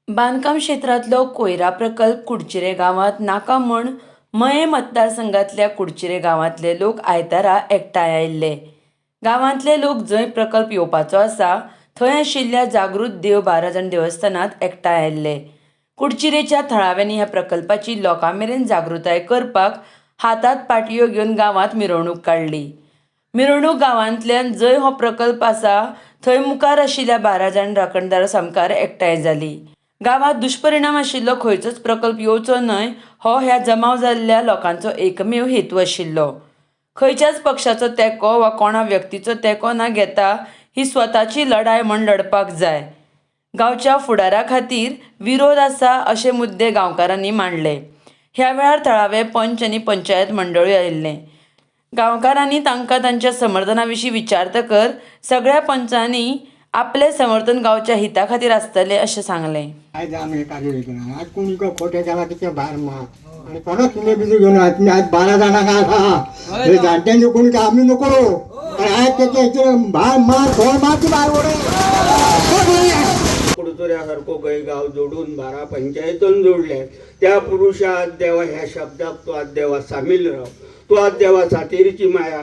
बांदकाम क्षेत्रातलो कोयरा प्रकल्प कुडचिरे गांवांत नाका म्हूण मये मतदारसंघातल्या कुडचिरे गांवांतले लोक आयतारा एकठांय आयिल्ले. गांवांतले लोक जंय प्रकल्प येवपाचो आसा थंय आशिल्ल्या जागृत देव बाराजण देवस्थानांत एकठांय आयिल्ले. कुडचिरेच्या थळाव्यांनी ह्या प्रकल्पाची लोकां मेरेन जागृताय करपाक हातांत पाटयो घेवन गांवांत मिरवणूक काडली. मिरवणूक गांवांतल्यान जंय हो प्रकल्प आसा थंय मुखार आशिल्ल्या बाराजण राखणदार सामकार एकठांय जाली. गांवांत दुश्परिणाम आशिल्लो खंयचोच प्रकल्प येवचो न्हय हो ह्या जमाव जाल्ल्या लोकांचो एकमेव हेतू आशिल्लो. खंयच्याच पक्षाचो तेंको वा कोणा व्यक्तीचो तेंको ना घेता ही स्वताची लढाय म्हूण लढपाक जाय. गांवच्या फुडारा खातीर विरोध आसा अशे मुद्दे गांवकारांनी मांडले. ह्या वेळार थळावे पंच आनी पंचायत मंडळूय आयिल्ले. गांवकारांनी तांकां तांच्या समर्थना विशीं विचारतकर सगळ्या पंचांनी आपले समर्थन गांवच्या हिता खातीर आसतलें अशें सांगलें. आज आम्ही काढले आज कोणी खोटे जावा तिच्या भायर मार आणि परत किल्ले बिजू घेऊन आज 12 जाणांक आहा हे जाणट्यांचे कोणी काय आम्ही नको आणि आज त्याच्या भायर मार थोड मारची भायर कुडचऱ्यासारखो गय गाव जोडून 12 पंचायतून जोडले. त्या पुरुषा आज देवा ह्या शब्दाक तू आज देवा सामील राव. तू आज देवा सातेरीची माया,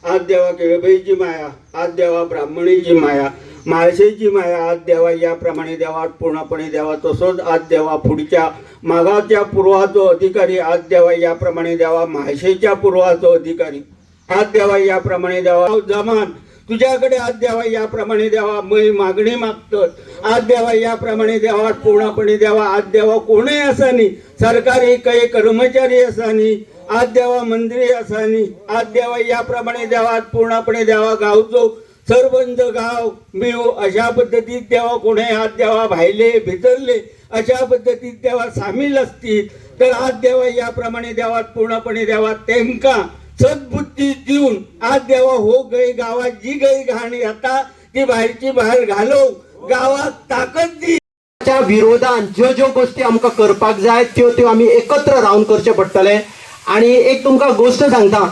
आज देवा केळबईची माया, आज देवा ब्राह्मणीची माया, म्हाळशेची माया आज देवा याप्रमाणे देवा पूर्णपणे देवा. तसोच आज देवा पुढच्या मागाच्या पूर्वाचो अधिकारी आज देवा याप्रमाणे देवा म्हाळशेच्या पूर्वाचो अधिकारी आज देवा याप्रमाणे देवा. जमान तुझ्याकडे आज देवा याप्रमाणे देवा मै मागणी मागतात आज देवा याप्रमाणे देवा पूर्णपणे देवा. आज देवा कोणीय आसानी, सरकारी काही कर्मचारी आसानी, आज देवा मंत्री आसानी, आज देवा याप्रमाणे देवा पूर्णपणे देवा गावचो सरपंच गाव मिळू अशा पद्धतीत देवा कोणी आज देवा भायले भितरले अशा पद्धतीत देवा सामील असतील तर आज देवा याप्रमाणे देवा पूर्णपणे देवा त्यांका सद्बुद्धी देऊन आज देवा हो गई गावात जी गई घाण येता ती बाहेरची बाहेर घालव, गावात ताकद दी. त्या विरोधान ज्यो ज्यो गोष्टी आमकां करपाक जाय त्यो त्यो आमी एकत्र रावन करचे पडटले. आणि एक तुमकां गोष्ट सांगता,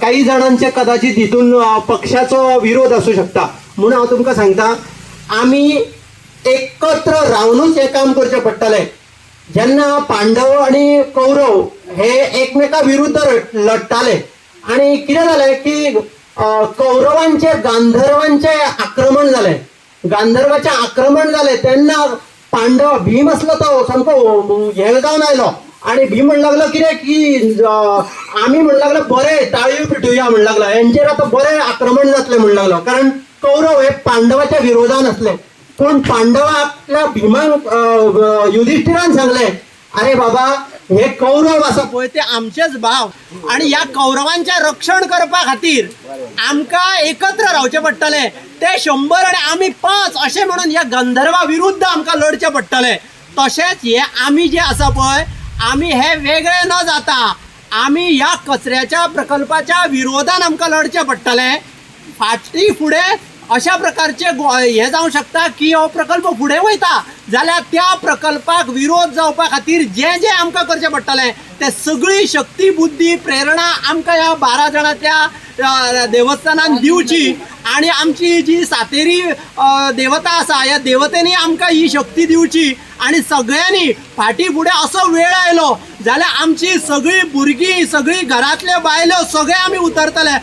काही जणांचे कदाचित हितून पक्षाचो विरोध असू शकता म्हणून हांव तुमकां सांगता आमी एकत्र रावनूच हे काम करचे पडटले. जेन्ना पांडव आणि कौरव हे एकमेका विरुद्ध लढताले आणि कितें जालें की कौरवांचे गांधर्वांचे आक्रमण जालें. गांधर्वाचें आक्रमण जालें तेन्ना पांडव भीम आसलो तो सामको हे जावन आयलो आणि भीम म्हणू लागलो कितें की आमी म्हणू लागलो बरें ताळयो पिटुया म्हणू लागलो, हेंचेर आतां बरें आक्रमण जातलें म्हणू लागलो. कारण कौरव हे पांडवाच्या विरोधान असले. पूण पांडवांतल्या भीमाक युधिष्ठिरान सांगलें अरे बाबा हे कौरव आसा पळय ते आमचेच भाव आणि ह्या कौरवांचें रक्षण करपा खातीर आमकां एकत्र रावचें पडटलें. ते 100 आणि आमी 5 अशें म्हणून ह्या गंधर्वा विरुद्ध आमकां लढचें पडटलें. तशेंच हे आमी जे आसा पळय आमी हे वेगळे न जाता आमी ह्या कचऱ्याच्या प्रकल्पाच्या विरोधान आमकां लढचें पडटलें. फाटी फुडें अशा प्रकारचे हे जावं शकता की हो प्रकल्प फुडें वयता जाल्यार त्या प्रकल्पाक विरोध जावपा खातीर जें जें आमकां करचें पडटलें तें सगळी शक्ती बुद्धी प्रेरणा आमकां ह्या 12 जाणांच्या देवस्थानान दिवची. आणि आमची जी सातेरी देवता आसा ह्या देवतेनी आमकां ही शक्ती दिवची. आणि सगळ्यांनी फाटी फुडें असो वेळ आयलो जाल्यार आमची सगळी भुरगीं सगळी घरांतल्यो बायलो सगळे आमी उतरतले.